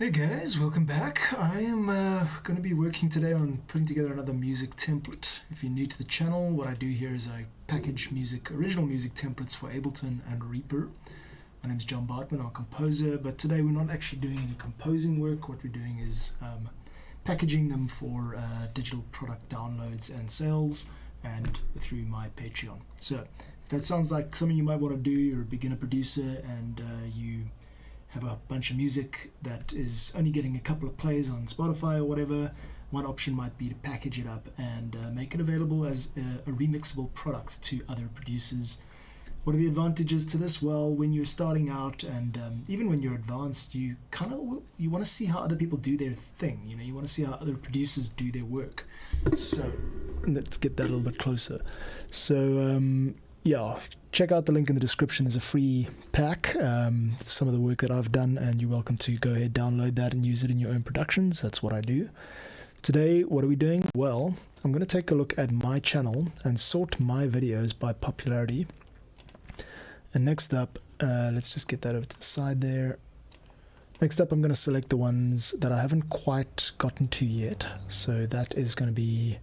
Hey guys, welcome back. I am going to be working today on putting together another music template. If you're new to the channel, what I do here is I package original music templates for Ableton and Reaper. My name is John Bartman, I'm a composer, but today we're not actually doing any composing work. What we're doing is packaging them for digital product downloads and sales and through my Patreon. So if that sounds like something you might want to do, you're a beginner producer and you have a bunch of music that is only getting a couple of plays on Spotify or whatever, one option might be to package it up and make it available as a remixable product to other producers. What are the advantages to this? Well, when you're starting out and even when you're advanced, you want to see how other people do their thing. You want to see how other producers do their work. So let's get that a little bit closer. So yeah, check out the link in the description. There's a free pack, some of the work that I've done, and you're welcome to go ahead, download that and use it in your own productions. That's what I do. Today, what are we doing? Well, I'm going to take a look at my channel and sort my videos by popularity. And next up, let's just get that over to the side there. Next up, I'm going to select the ones that I haven't quite gotten to yet. So that is going to be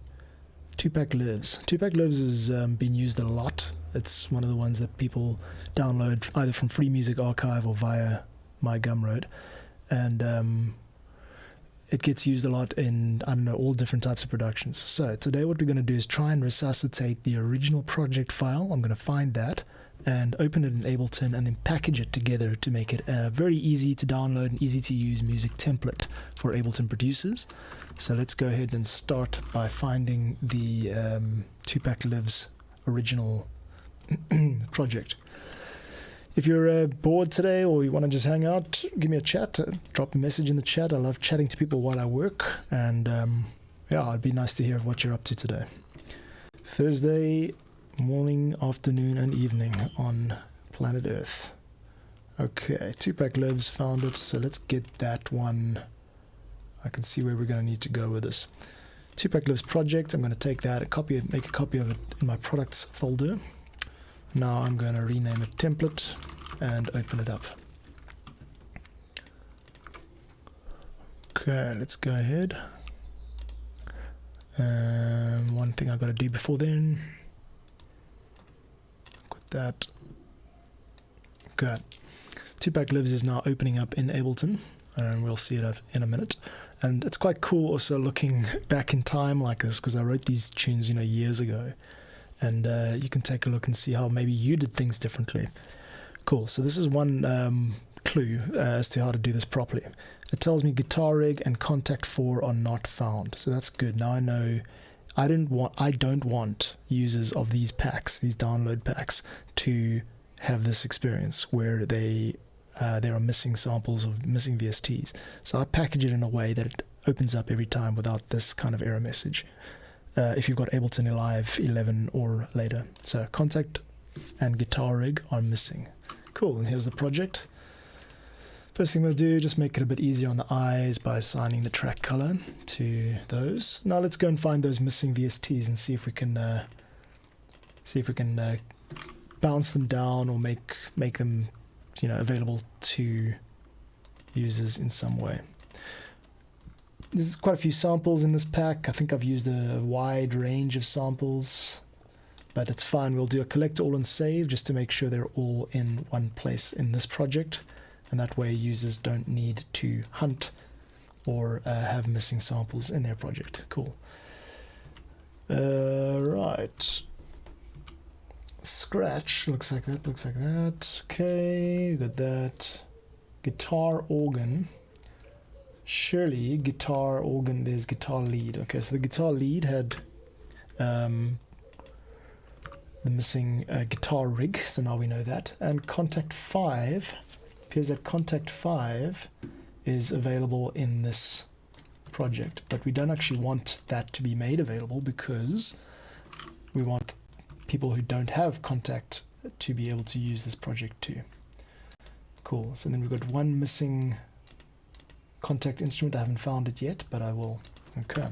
Tupac Lives. Tupac Lives has been used a lot. It's one of the ones that people download either from Free Music Archive or via My Gumroad. And it gets used a lot in, I don't know, all different types of productions. So today what we're going to do is try and resuscitate the original project file. I'm going to find that and open it in Ableton and then package it together to make it a very easy to download and easy to use music template for Ableton producers. So let's go ahead and start by finding the Tupac Lives original project. If you're bored today or you want to just hang out, give me a chat, drop a message in the chat. I love chatting to people while I work, and yeah, it'd be nice to hear what you're up to today. Thursday morning, afternoon and evening on planet Earth. Okay, Tupac Lives, found it, so let's get that one. I can see where we're going to need to go with this. Tupac Lives project, I'm going to take that, make a copy of it in my products folder. Now I'm going to rename it template and open it up. Okay, let's go ahead. One thing I've got to do before then. Got that. Okay. Tupac Lives is now opening up in Ableton, and we'll see it in a minute. And it's quite cool also looking back in time like this, because I wrote these tunes, years ago. And you can take a look and see how maybe you did things differently. Cool. So this is one clue as to how to do this properly. It tells me guitar rig and contact 4 are not found. So that's good. Now I know I don't want users of these packs, these download packs, to have this experience where there are missing samples or missing VSTs. So I package it in a way that it opens up every time without this kind of error message. If you've got Ableton Live 11 or later. So contact and guitar rig are missing. Cool, and here's the project. First thing we'll do, just make it a bit easier on the eyes by assigning the track color to those. Now let's go and find those missing VSTs and see if we can bounce them down or make them available to users in some way. There's quite a few samples in this pack. I think I've used a wide range of samples, but it's fine. We'll do a collect all and save just to make sure they're all in one place in this project, and that way users don't need to hunt or have missing samples in their project. Cool. Right. Scratch looks like that. Okay, got that. Guitar organ. Surely guitar organ, there's guitar lead. Okay, so the guitar lead had the missing guitar rig, so now we know that. And contact 5, appears that contact 5 is available in this project, but we don't actually want that to be made available because we want people who don't have contact to be able to use this project too. Cool, so then we've got one missing contact instrument. I haven't found it yet, but I will. Okay.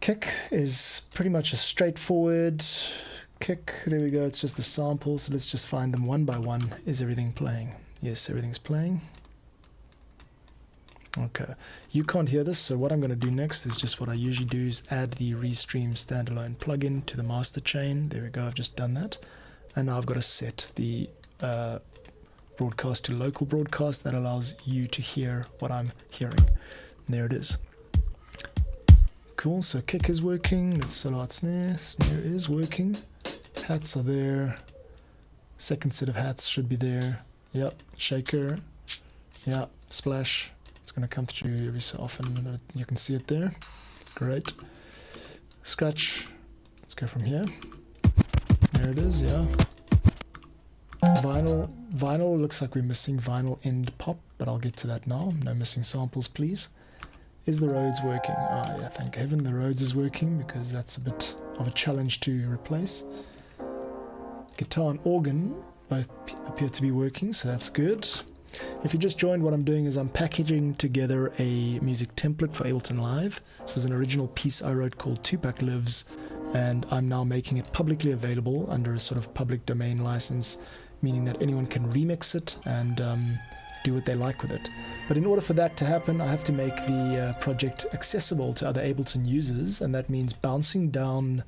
Kick is pretty much a straightforward kick. There we go. It's just a sample. So let's just find them one by one. Is everything playing? Yes, everything's playing. Okay, you can't hear this, so what I'm going to do next is just what I usually do, is add the Restream standalone plugin to the master chain. There we go, I've just done that. And now I've got to set the broadcast to local broadcast that allows you to hear what I'm hearing. And there it is. Cool, so kick is working, let's sell out snare, snare is working, hats are there, second set of hats should be there, yep, shaker, yeah, splash, it's going to come through every so often that you can see it there, great, scratch, let's go from here, there it is, yeah, vinyl looks like we're missing vinyl end pop, but I'll get to that now, no missing samples please. Is the Rhodes working? Ah, yeah, thank heaven the Rhodes is working, because that's a bit of a challenge to replace. Guitar and organ both appear to be working, so that's good. If you just joined, what I'm doing is I'm packaging together a music template for Ableton Live. This is an original piece I wrote called Tupac Lives, and I'm now making it publicly available under a sort of public domain license, meaning that anyone can remix it and do what they like with it. But in order for that to happen, I have to make the project accessible to other Ableton users, and that means bouncing down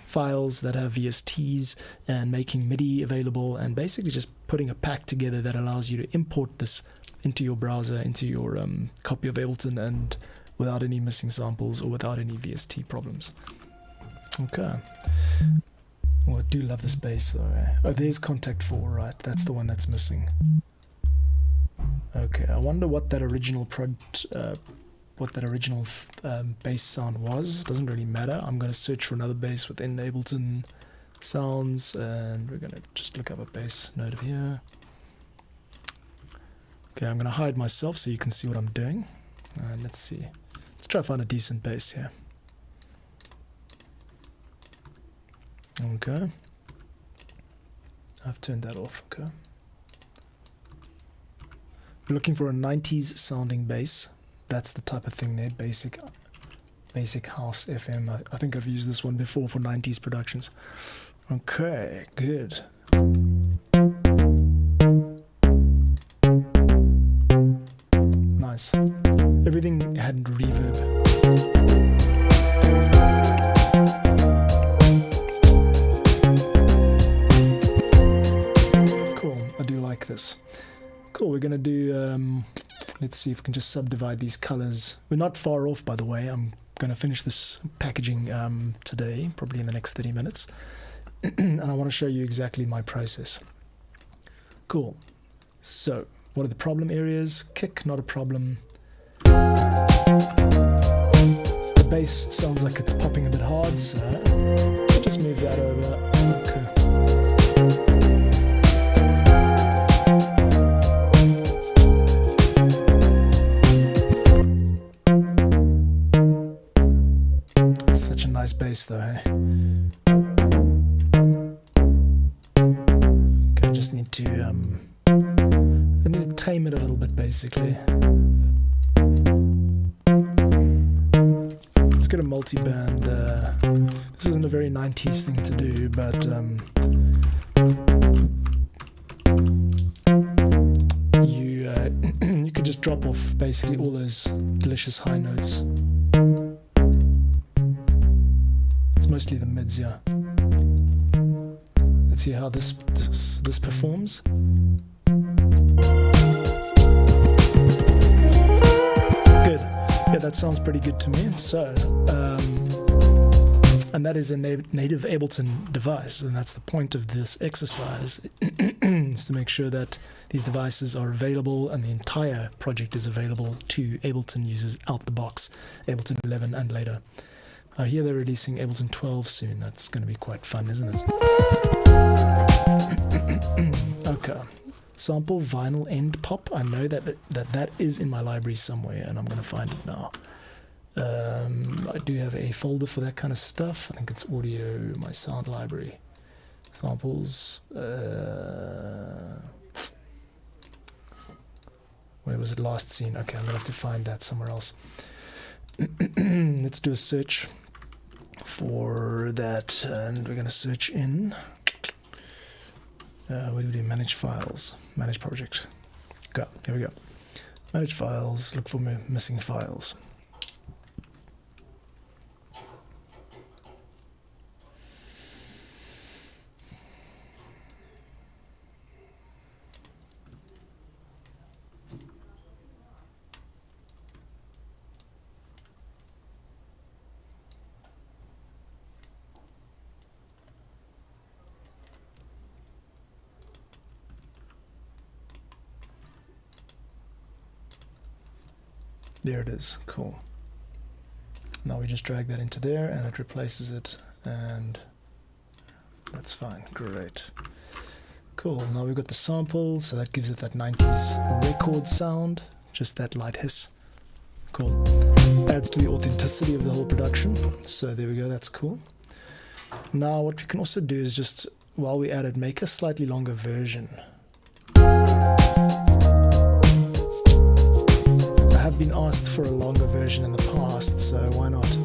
files that have VSTs and making MIDI available, and basically just putting a pack together that allows you to import this into your browser, into your copy of Ableton, and without any missing samples or without any VST problems. Okay. Oh, I do love this bass though. Oh, there's Contact 4, right? That's the one that's missing. Okay, I wonder what that original bass sound was. Doesn't really matter. I'm going to search for another bass within Ableton sounds, and we're going to just look up a bass note of here. Okay, I'm going to hide myself so you can see what I'm doing. And let's see. Let's try to find a decent bass here. Okay. I've turned that off. Okay. We're looking for a 90s sounding bass. That's the type of thing there, basic house FM. I think I've used this one before for 90s productions. Okay, good. Nice. Everything had reverb. Cool, I do like this. Cool, we're going to do, let's see if we can just subdivide these colors. We're not far off, by the way. I'm going to finish this packaging today, probably in the next 30 minutes. And I want to show you exactly my process. Cool. So, what are the problem areas? Kick, not a problem. The bass sounds like it's popping a bit hard, so I'll just move that over. Okay. Such a nice bass though, hey? Okay, I just need to tame it a little bit basically. Let's get a multi-band. This isn't a very 90s thing to do, but you could just drop off basically all those delicious high notes. Mostly the mids, yeah. Let's see how this performs. Good. Yeah, that sounds pretty good to me. So, and that is a native Ableton device, and that's the point of this exercise, is to make sure that these devices are available and the entire project is available to Ableton users out the box, Ableton 11 and later. I hear they're releasing Ableton 12 soon. That's going to be quite fun, isn't it? Okay. Sample vinyl end pop. I know that is in my library somewhere, and I'm going to find it now. I do have a folder for that kind of stuff. I think it's audio, my sound library. Samples. Where was it last seen? Okay, I'm going to have to find that somewhere else. Let's do a search for that, and we're going to search in where do we do manage files, manage project. Go, here we go. Manage files, look for missing files. There it is, cool. Now we just drag that into there and it replaces it, and that's fine, great. Cool, now we've got the sample, so that gives it that 90s record sound, just that light hiss. Cool. Adds to the authenticity of the whole production, so there we go, that's cool. Now what we can also do is just, while we add it, make a slightly longer version. I've been asked for a longer version in the past, so why not?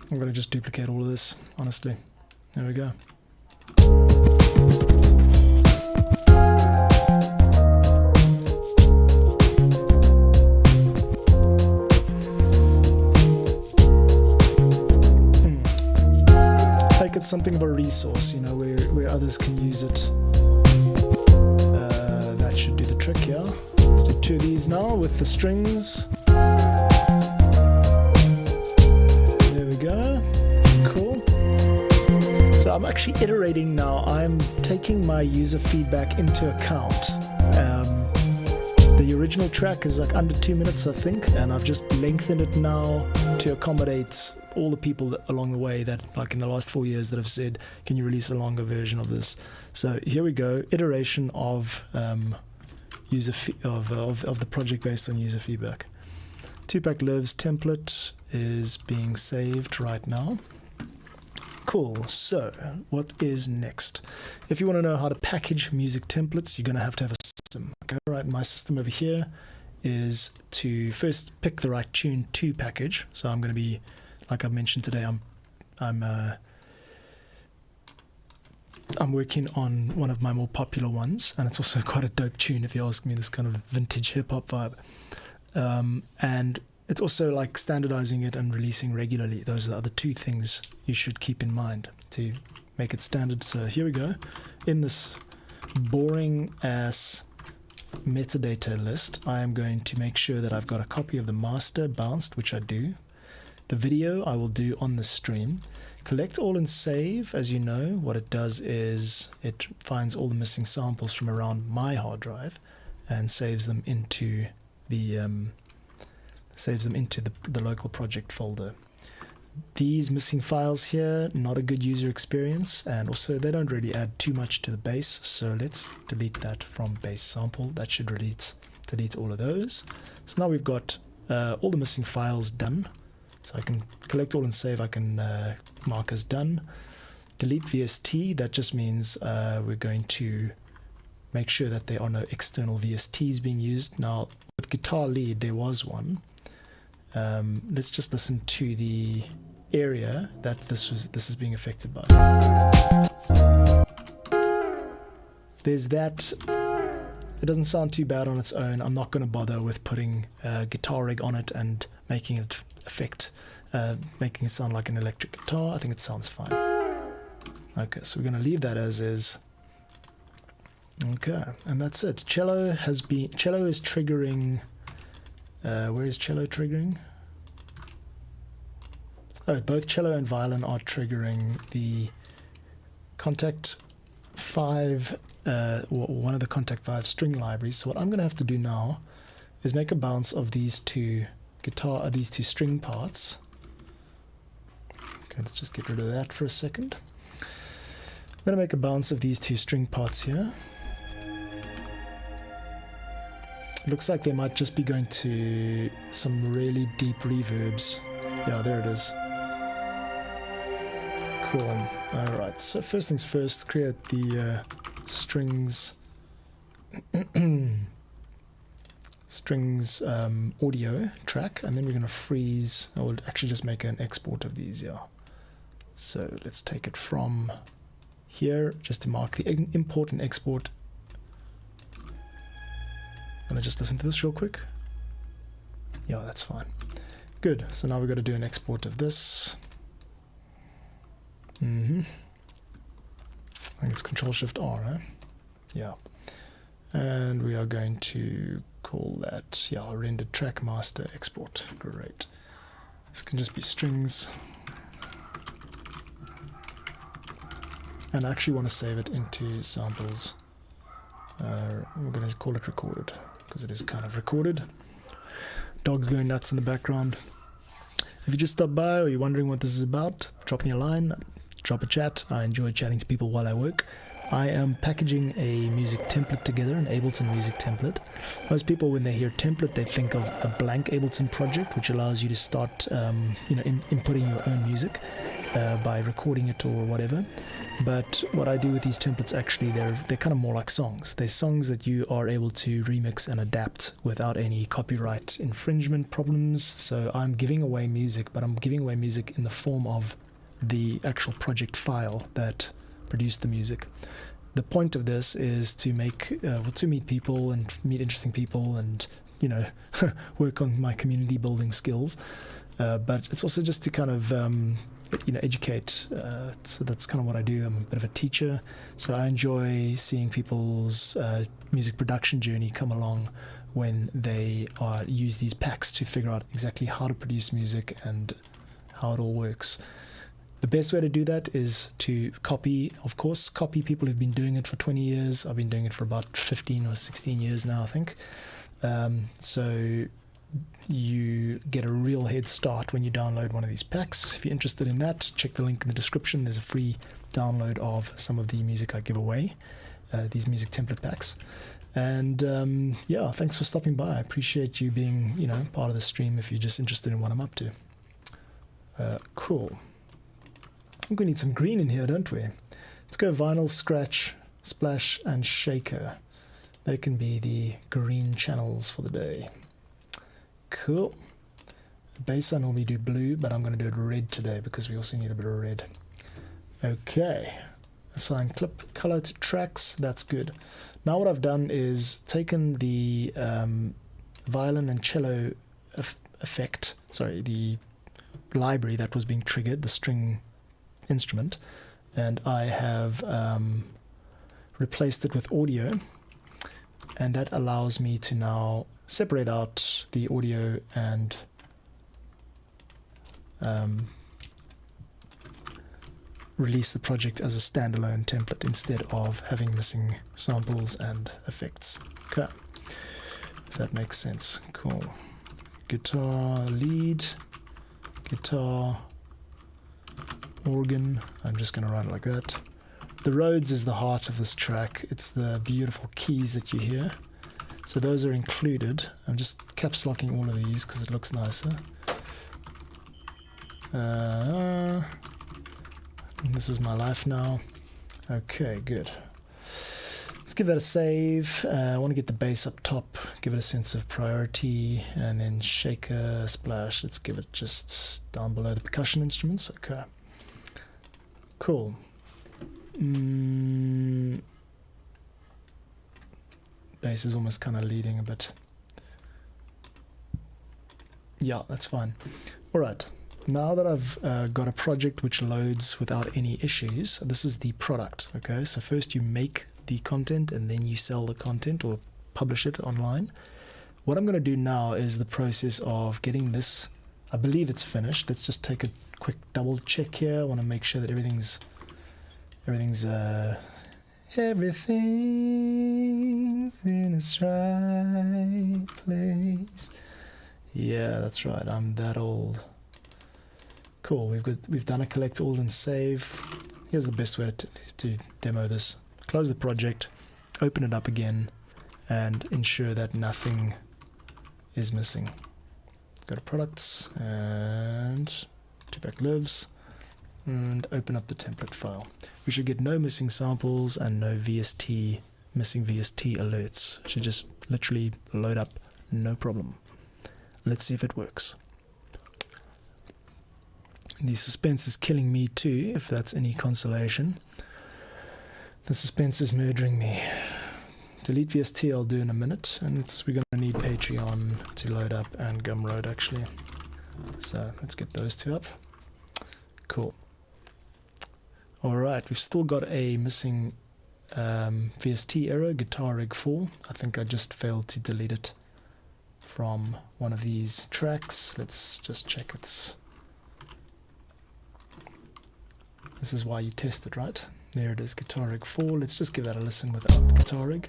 I'm going to just duplicate all of this, honestly. There we go. Make it something of a resource, you know, where others can use it. Should do the trick here. Let's do 2 of these now with the strings. There we go. Cool. So I'm actually iterating now. I'm taking my user feedback into account. The original track is like under 2 minutes, I think, and I've just lengthened it now to accommodate all the people along the way that, like in the last 4 years, that have said, can you release a longer version of this? So here we go, iteration of of the project based on user feedback. 2Pack Lives template is being saved right now. Cool, so what is next? If you want to know how to package music templates, you're going to have a system. Okay, right, my system over here is to first pick the right tune to package. So I'm going to be, like I've mentioned today, I'm working on one of my more popular ones, and it's also quite a dope tune if you ask me, this kind of vintage hip-hop vibe. And it's also like standardizing it and releasing regularly. Those are the other 2 things you should keep in mind to make it standard. So here we go. In this boring ass metadata list, I am going to make sure that I've got a copy of the master bounced, which I do. The video I will do on the stream. Collect all and save. As you know, what it does is it finds all the missing samples from around my hard drive and saves them into the local project folder. These missing files here, not a good user experience, and also they don't really add too much to the base, so let's delete that from base sample. That should delete all of those. So now we've got all the missing files done. So I can collect all and save, I can mark as done. Delete VST, that just means we're going to make sure that there are no external VSTs being used. Now, with guitar lead, there was one. Let's just listen to the area that this is being affected by. There's that. It doesn't sound too bad on its own. I'm not going to bother with putting a guitar rig on it and making it making it sound like an electric guitar. I think it sounds fine. Okay, so we're going to leave that as is. Okay, and that's it. Cello is triggering. Where is cello triggering? Oh, both cello and violin are triggering the Contact 5, one of the Contact 5 string libraries. So what I'm going to have to do now is make a bounce of these two string parts. Okay, let's just get rid of that for a second. I'm going to make a bounce of these 2 string parts here. It looks like they might just be going to some really deep reverbs. Yeah, there it is. Cool. Alright, so first things first, create the strings audio track, and then we're going to freeze. I will actually just make an export of these, yeah. So let's take it from here, just to mark the import and export want to just listen to this real quick? Yeah, that's fine. Good. So now we've got to do an export of this. I think it's Control-Shift-R, huh? Yeah. And we are going to call that, yeah, rendered track master export. Great. This can just be strings. And I actually want to save it into samples. We're going to call it recorded because it is kind of recorded. Dog's going nuts in the background. If you just stopped by or you're wondering what this is about, drop me a line, drop a chat. I enjoy chatting to people while I work. I am packaging a music template together, an Ableton music template. Most people, when they hear template, they think of a blank Ableton project, which allows you to start, inputting your own music by recording it or whatever. But what I do with these templates, actually, they're kind of more like songs. They're songs that you are able to remix and adapt without any copyright infringement problems. So I'm giving away music, but I'm giving away music in the form of the actual project file that produced the music. The point of this is to make to meet people and meet interesting people and work on my community building skills, but it's also just to kind of educate. So that's kind of what I do. I'm a bit of a teacher, so I enjoy seeing people's music production journey come along when they use these packs to figure out exactly how to produce music and how it all works. The best way to do that is to copy people who've been doing it for 20 years. I've been doing it for about 15 or 16 years now, I think. So you get a real head start when you download one of these packs. If you're interested in that, check the link in the description. There's a free download of some of the music I give away, these music template packs. And yeah, thanks for stopping by. I appreciate you being, part of the stream if you're just interested in what I'm up to. Cool. I think we need some green in here, don't we? Let's go vinyl, scratch, splash, and shaker. They can be the green channels for the day. Cool. Bass I normally do blue, but I'm going to do it red today because we also need a bit of red. Okay. Assign clip color to tracks. That's good. Now what I've done is taken the violin and cello effect, the library that was being triggered, the string instrument, and I have replaced it with audio, and that allows me to now separate out the audio and release the project as a standalone template instead of having missing samples and effects. Okay, if that makes sense. Cool. Guitar lead, guitar, organ. I'm just going to write it like that. The Rhodes is the heart of this track. It's the beautiful keys that you hear. So those are included. I'm just caps locking all of these because it looks nicer. This is my life now. Okay, good. Let's give that a save. I want to get the bass up top, give it a sense of priority, and then shaker, splash. Let's give it just down below the percussion instruments. Okay. Cool. Bass is almost kind of leading a bit. Yeah, that's fine. All right. Now that I've got a project which loads without any issues, this is the product. Okay, so first you make the content and then you sell the content or publish it online. What I'm going to do now is the process of getting this. I believe it's finished. Let's just take a quick double check here. I want to make sure that everything's in its right place. Yeah, that's right. I'm that old. Cool. We've done a collect all and save. Here's the best way to demo this. Close the project, open it up again, and ensure that nothing is missing. Go to products and Tupac lives, and open up the template file. We should get no missing samples and no missing VST alerts. It should just literally load up, no problem. Let's see if it works. The suspense is killing me too, if that's any consolation. The suspense is murdering me. delete VST I'll do in a minute, and we're going to need Patreon to load up and Gumroad actually. So let's get those two up. Cool. Alright, we've still got a missing VST error, guitar rig 4. I think I just failed to delete it from one of these tracks. Let's just check it's... This is why you test it, right? There it is, guitar rig 4. Let's just give that a listen without the guitar rig.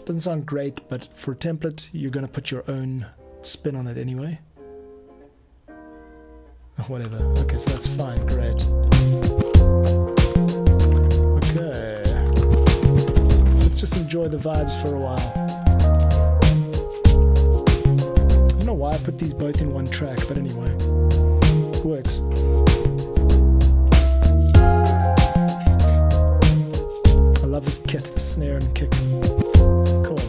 Doesn't sound great, but for a template, you're going to put your own spin on it anyway. Whatever. Okay, so that's fine. Great. Okay. Let's just enjoy the vibes for a while. I don't know why I put these both in one track, but anyway. It works. I love this kit, the snare and kick. Cool.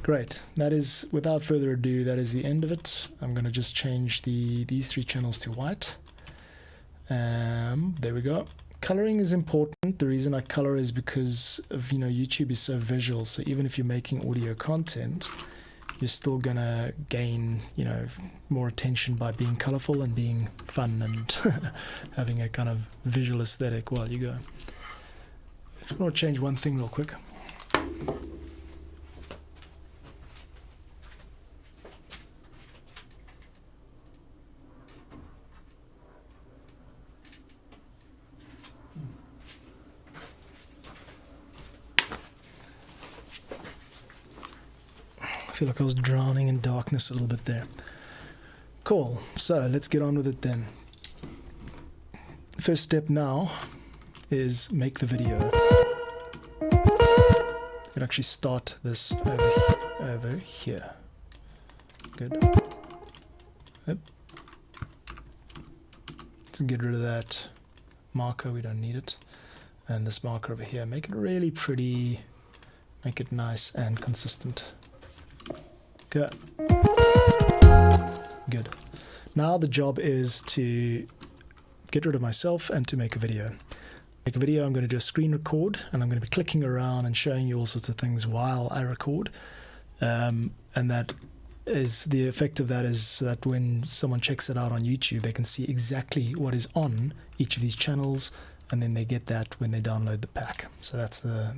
Great. That is, without further ado, that is the end of it. I'm going to just change these 3 channels to white. There we go. Coloring is important. The reason I color is because of, YouTube is so visual. So even if you're making audio content, you're still going to gain, more attention by being colorful and being fun and having a kind of visual aesthetic while you go. I just want to change one thing real quick. I feel like I was drowning in darkness a little bit there. Cool, so let's get on with it then. The first step now is make the video. You can actually start this over here. Good. Yep. Let's get rid of that marker, we don't need it. And this marker over here, make it really pretty, make it nice and consistent. Good. Good. Now the job is to get rid of myself and to make a video. Make a video, I'm going to do a screen record, and I'm going to be clicking around and showing you all sorts of things while I record. And that is, the effect of that is that when someone checks it out on YouTube, they can see exactly what is on each of these channels, and then they get that when they download the pack. So that's the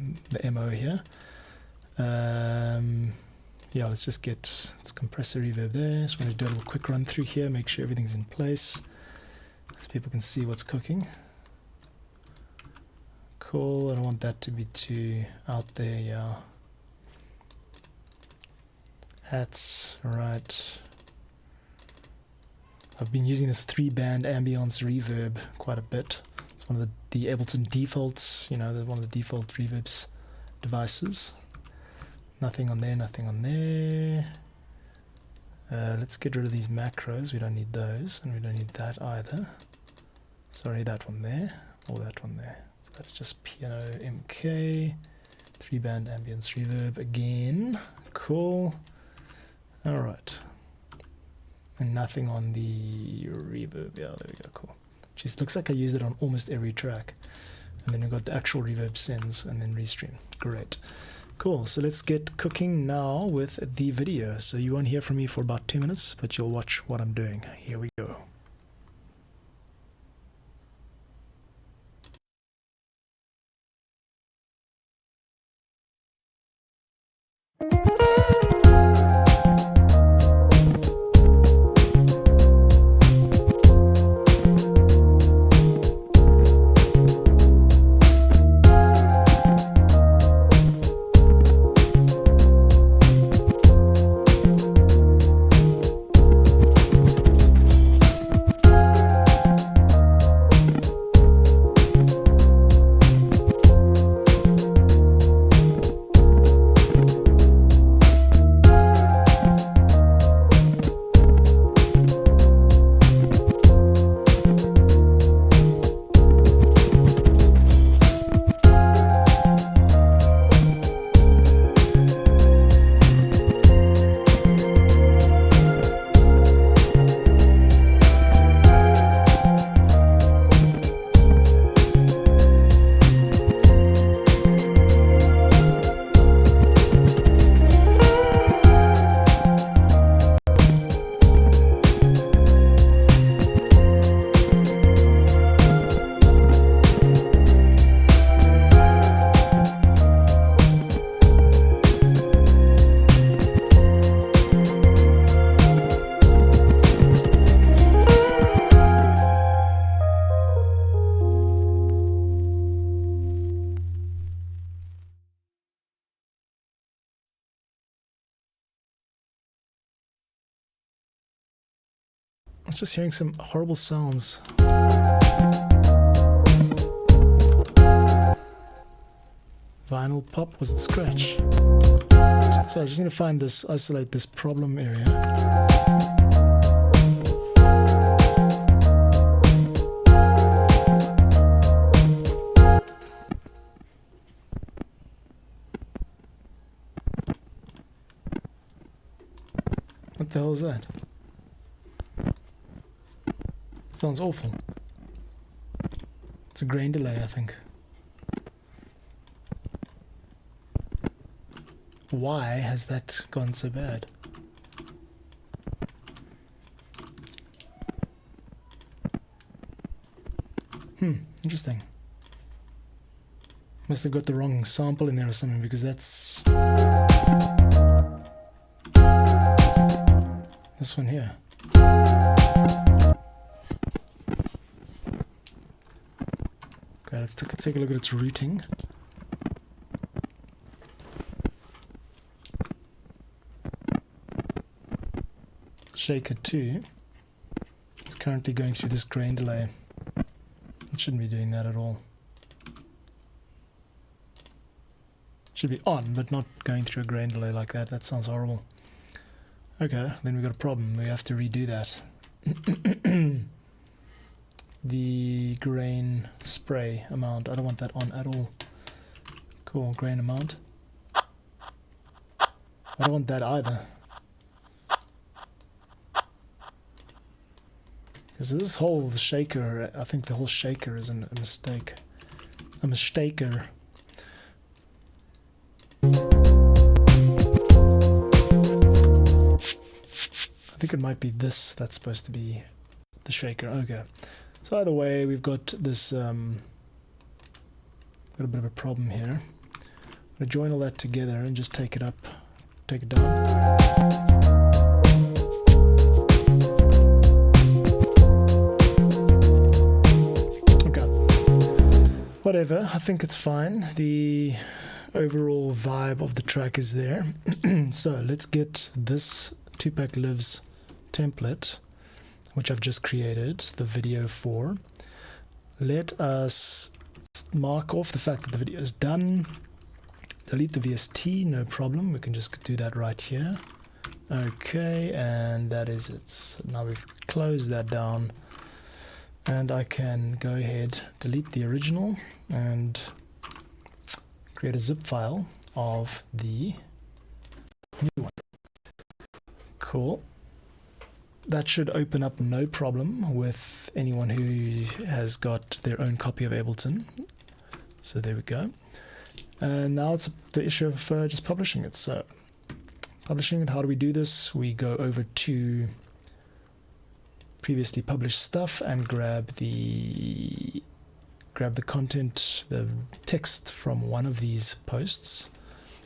MO here. Yeah, let's just get compressor reverb there. Just want to do a little quick run through here, make sure everything's in place so people can see what's cooking. Cool, I don't want that to be too out there, yeah. Hats, alright. I've been using this 3-band ambience reverb quite a bit. It's one of the Ableton defaults, one of the default reverbs devices. Nothing on there, nothing on there. Let's get rid of these macros, we don't need those, and we don't need that either. Sorry, that one there, or that one there. So that's just piano MK, 3-band ambience reverb again. Cool. Alright. And nothing on the reverb. Yeah, there we go, cool. Jeez, looks like I used it on almost every track. And then we've got the actual reverb sends and then restream. Great. Cool, so let's get cooking now with the video. So you won't hear from me for about 2 minutes, but you'll watch what I'm doing. Here we go. I was just hearing some horrible sounds. Vinyl pop, was it scratch? So I just need to find this, isolate this problem area. What the hell is that? Sounds awful. It's a grain delay, I think. Why has that gone so bad? Interesting. Must have got the wrong sample in there or something, because that's this one here. Okay, let's take a look at its routing. Shaker 2. It's currently going through this grain delay. It shouldn't be doing that at all. It should be on, but not going through a grain delay like that. That sounds horrible. Okay, then we've got a problem. We have to redo that. The grain spray amount, I don't want that on at all. Cool, grain amount. I don't want that either. Because this whole shaker, I think the whole shaker is a mistake. A mistaker. I think it might be this that's supposed to be the shaker. Okay. So either way, we've got this, got a bit of a problem here. I'm going to join all that together and just take it up, take it down. Whatever, I think it's fine. The overall vibe of the track is there. So let's get this Tupac Lives template, which I've just created the video for. Let us mark off the fact that the video is done. Delete the VST, no problem. We can just do that right here. Okay, and that is it. So now we've closed that down. And I can go ahead, delete the original, and create a zip file of the new one. Cool. That should open up no problem with anyone who has got their own copy of Ableton. So there we go. And now it's the issue of just publishing it. So publishing it, how do we do this? We go over to previously published stuff and grab the content, the text from one of these posts,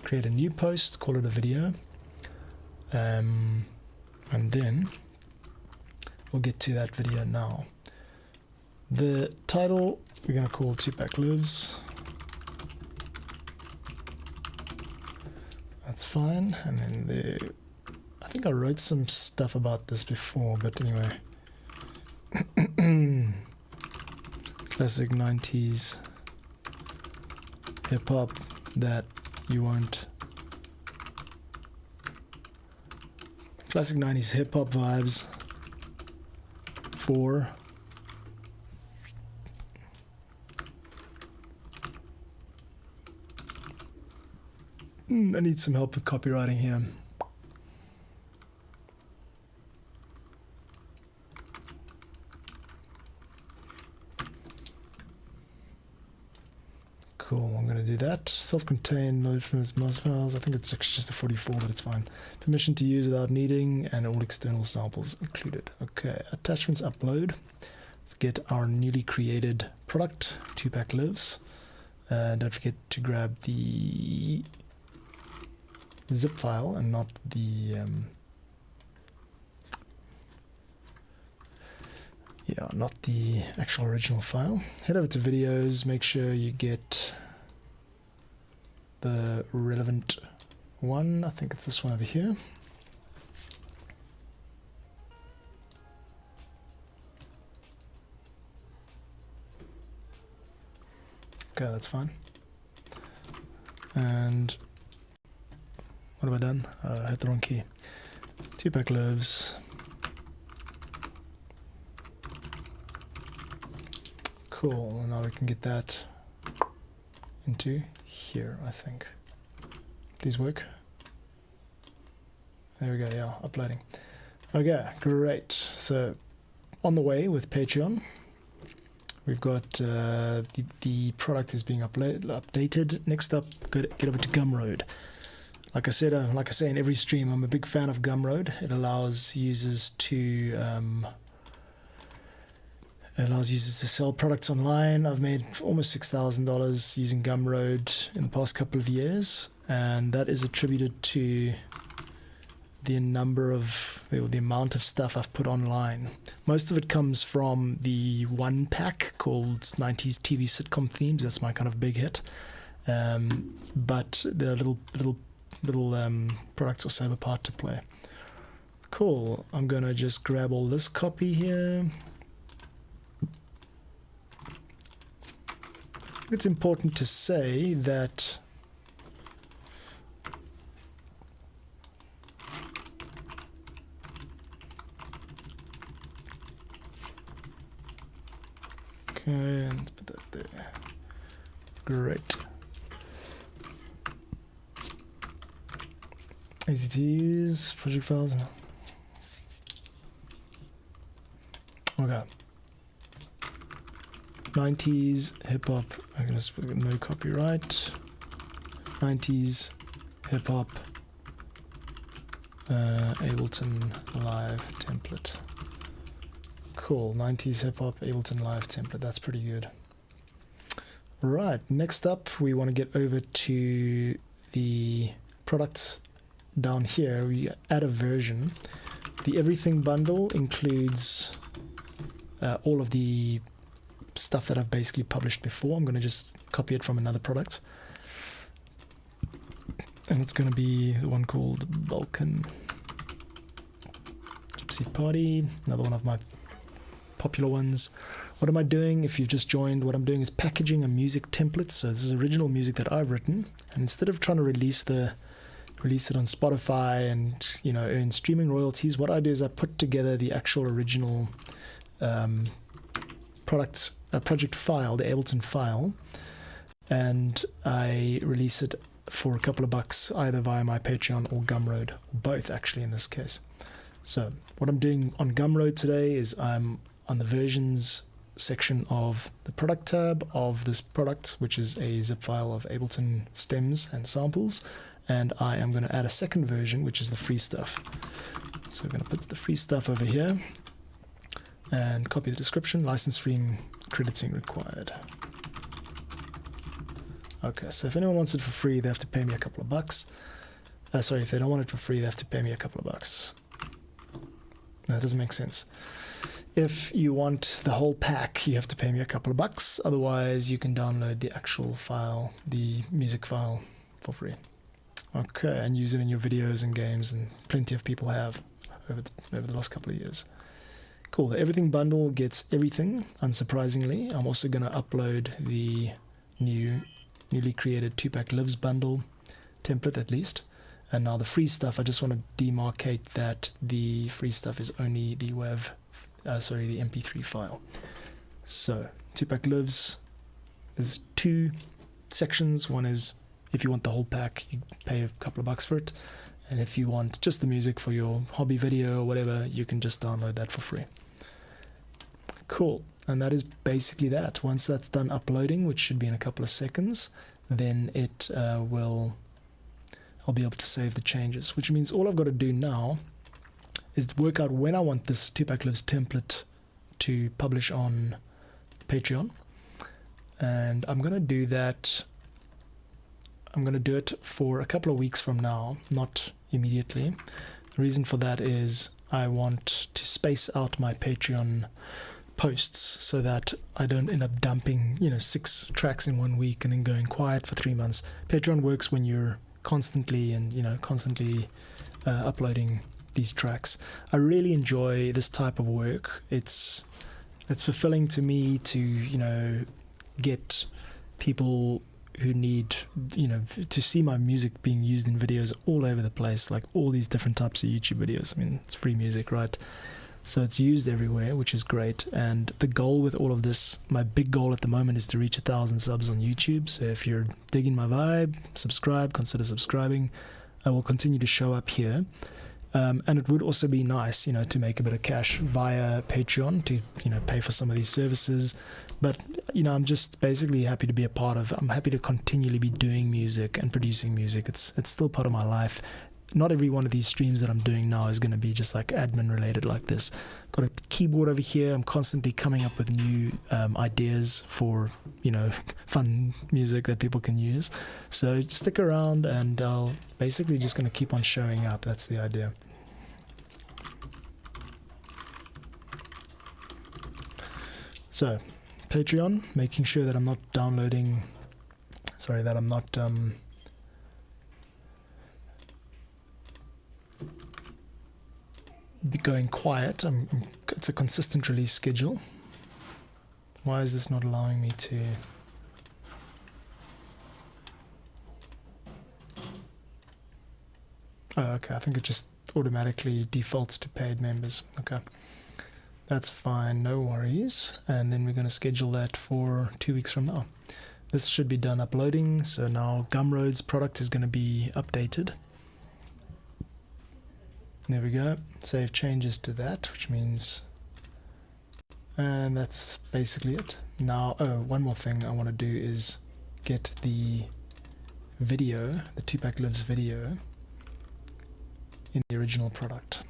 create a new post, call it a video, and then we'll get to that video now. The title we're going to call Tupac Lives. That's fine. And then I think I wrote some stuff about this before, but anyway. Classic 90s hip-hop that you won't. Classic 90s hip-hop vibes for I need some help with copywriting here. Cool, I'm going to do that. Self-contained, no famous master files. I think it's just a 44, but it's fine. Permission to use without needing, and all external samples included. Okay, attachments upload. Let's get our newly created product, Tupac Lives. Don't forget to grab the zip file and not the not the actual original file. Head over to videos, make sure you get the relevant one. I think it's this one over here. Okay, that's fine. And what have I done? I hit the wrong key. 2-pack lives. Cool, and now we can get that into here, I think. Please work. There we go, yeah, uploading. Okay, great. So, on the way with Patreon. We've got the product is being updated. Next up, get over to Gumroad. Like I say in every stream, I'm a big fan of Gumroad. It allows users to sell products online. I've made almost $6,000 using Gumroad in the past couple of years, and that is attributed to the amount of stuff I've put online. Most of it comes from the one pack called 90s TV sitcom themes. That's my kind of big hit. But there are little products also have a part to play. Cool. I'm gonna just grab all this copy here. It's important to say that okay, let's put that there. Great. Easy to use, project files. Okay. 90s hip hop. I'm gonna put no copyright. 90s hip hop. Ableton Live template. Cool. 90s hip hop Ableton Live template. That's pretty good. Right. Next up, we want to get over to the products. Down here we add a version. The everything bundle includes all of the stuff that I've basically published before. I'm going to just copy it from another product, and it's going to be the one called Balkan Gypsy Party, another one of my popular ones. What am I doing? If you've just joined, what I'm doing is packaging a music template. So this is original music that I've written, and instead of trying to release it on Spotify and earn streaming royalties, what I do is I put together the actual original project file, the Ableton file, and I release it for a couple of bucks either via my Patreon or Gumroad, both actually in this case. So what I'm doing on Gumroad today is I'm on the versions section of the product tab of this product, which is a zip file of Ableton stems and samples. And I am going to add a second version, which is the free stuff. So we're going to put the free stuff over here and copy the description, license free and crediting required. Okay, so if anyone wants it for free, they have to pay me a couple of bucks. Sorry, if they don't want it for free, they have to pay me a couple of bucks. No, that doesn't make sense. If you want the whole pack, you have to pay me a couple of bucks. Otherwise, you can download the actual file, the music file, for free. Okay, and use it in your videos and games, and plenty of people have over the last couple of years. Cool, the everything bundle gets everything, unsurprisingly. I'm also going to upload the newly created 2-pack lives bundle template at least. And now the free stuff, I just want to demarcate that the free stuff is only the the MP3 file. So 2-pack lives is 2 sections. One is if you want the whole pack, you pay a couple of bucks for it. And if you want just the music for your hobby video or whatever, you can just download that for free. Cool. And that is basically that. Once that's done uploading, which should be in a couple of seconds, then I'll be able to save the changes, which means all I've got to do now is to work out when I want this 2-pack lives template to publish on Patreon. And I'm going to do that. I'm going to do it for a couple of weeks from now, not immediately. The reason for that is I want to space out my Patreon posts so that I don't end up dumping 6 tracks in 1 week and then going quiet for 3 months. Patreon works when you're constantly uploading these tracks. I really enjoy this type of work. It's fulfilling to me to get people who need, to see my music being used in videos all over the place, like all these different types of YouTube videos. I mean, it's free music, right? So it's used everywhere, which is great. And the goal with all of this, my big goal at the moment, is to reach 1,000 subs on YouTube. So if you're digging my vibe, subscribe, consider subscribing. I will continue to show up here. And it would also be nice, to make a bit of cash via Patreon to, pay for some of these services. But, I'm just basically happy to be a part of. I'm happy to continually be doing music and producing music. It's still part of my life. Not every one of these streams that I'm doing now is going to be just like admin related like this. Got a keyboard over here. I'm constantly coming up with new ideas for, fun music that people can use. So stick around, and I'll basically just going to keep on showing up. That's the idea. So Patreon, making sure that I'm not downloading, that I'm not going quiet. It's a consistent release schedule. Why is this not allowing me to? Oh, okay, I think it just automatically defaults to paid members. Okay, that's fine, no worries. And then we're going to schedule that for 2 weeks from now. This should be done uploading, so now Gumroad's product is going to be updated. There we go. Save changes to that, which means, and that's basically it. Now, one more thing I want to do is get the video, the Tupac Lives video, in the original product.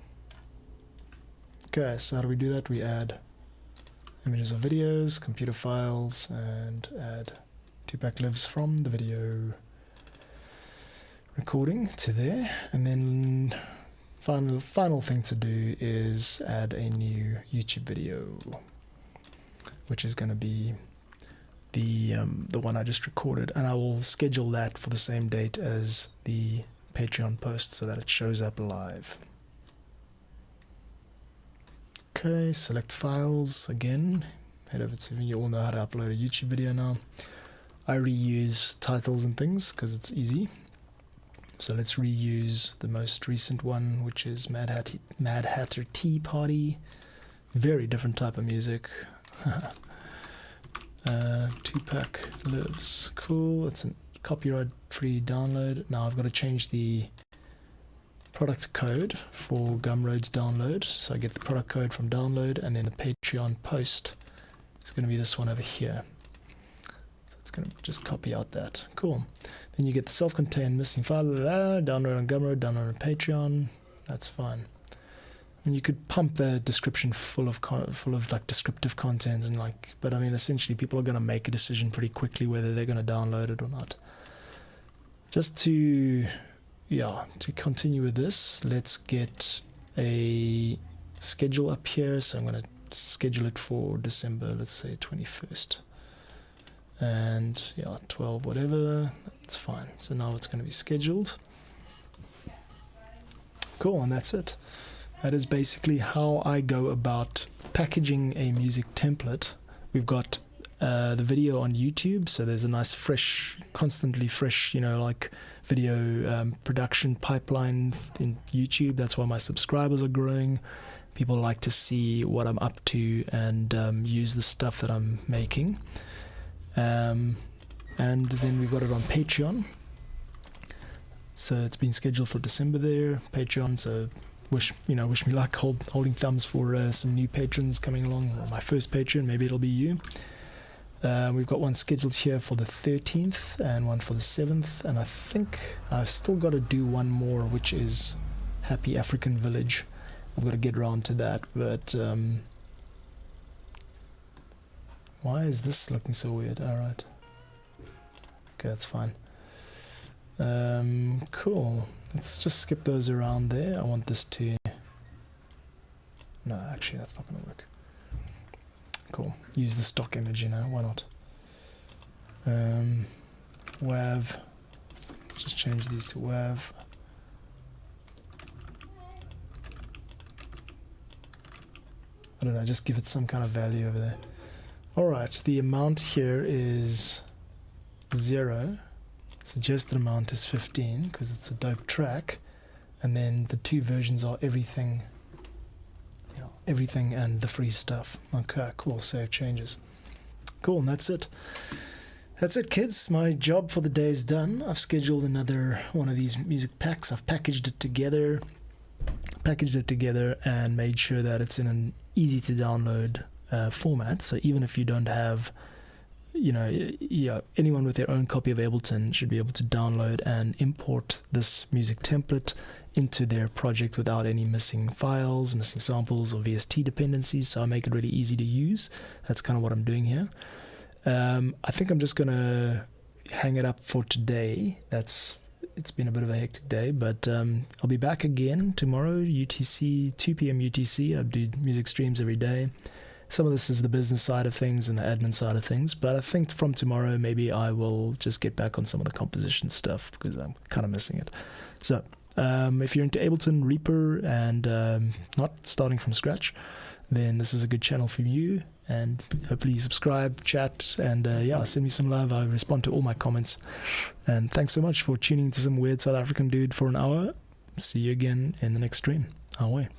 Okay, so how do we do that? We add images of videos, computer files, and add Tupac Lives from the video recording to there, and then final thing to do is add a new YouTube video, which is going to be the one I just recorded, and I will schedule that for the same date as the Patreon post so that it shows up live. Okay, select files again, head over to, you all know how to upload a YouTube video now. I reuse titles and things because it's easy. So let's reuse the most recent one, which is Mad Hatter Tea Party. Very different type of music. Tupac Lives. Cool. It's a copyright-free download. Now I've got to change the product code for Gumroad's download. So I get the product code from download, and then the Patreon post is going to be this one over here. So it's going to just copy out that. Cool. Then you get the self-contained missing file, download on Gumroad, download on Patreon. That's fine. And you could pump the description full of like descriptive content and but I mean, essentially people are going to make a decision pretty quickly whether they're going to download it or not. Just to continue with this, let's get a schedule up here. So I'm going to schedule it for December, let's say 21st. And 12 whatever, that's fine. So now it's going to be scheduled. Cool, and that's it. That is basically how I go about packaging a music template. We've got the video on YouTube, so there's a nice constantly fresh video production pipeline in YouTube. That's why my subscribers are growing. People like to see what I'm up to and use the stuff that I'm making. And then we've got it on Patreon, so it's been scheduled for December there. Patreon, so wish me luck, holding thumbs for some new patrons coming along, or my first patron, maybe it'll be you. We've got one scheduled here for the 13th and one for the 7th, and I think I've still got to do one more, which is Happy African Village. I've got to get around to that, but why is this looking so weird? Alright. Okay, that's fine. Cool. Let's just skip those around there. I want this to... No, actually, that's not going to work. Cool. Use the stock image, why not? WAV. Just change these to WAV. I don't know, just give it some kind of value over there. Alright, the amount here is 0. Suggested amount is 15 because it's a dope track. And then the 2 versions are everything, everything and the free stuff. Okay, cool. Save changes. Cool, and that's it. That's it, kids. My job for the day is done. I've scheduled another one of these music packs. I've packaged it together and made sure that it's in an easy to download format. So even if you don't have, anyone with their own copy of Ableton should be able to download and import this music template into their project without any missing files, missing samples, or VST dependencies. So I make it really easy to use. That's kind of what I'm doing here. I think I'm just gonna hang it up for today. It's been a bit of a hectic day, but I'll be back again tomorrow, UTC, 2 p.m. UTC. I do music streams every day. Some of this is the business side of things and the admin side of things, but I think from tomorrow maybe I will just get back on some of the composition stuff because I'm kind of missing it. So if you're into Ableton, Reaper, and not starting from scratch, then this is a good channel for you. And hopefully you subscribe, chat, and send me some love. I respond to all my comments. And thanks so much for tuning into some weird South African dude for an hour. See you again in the next stream. Away.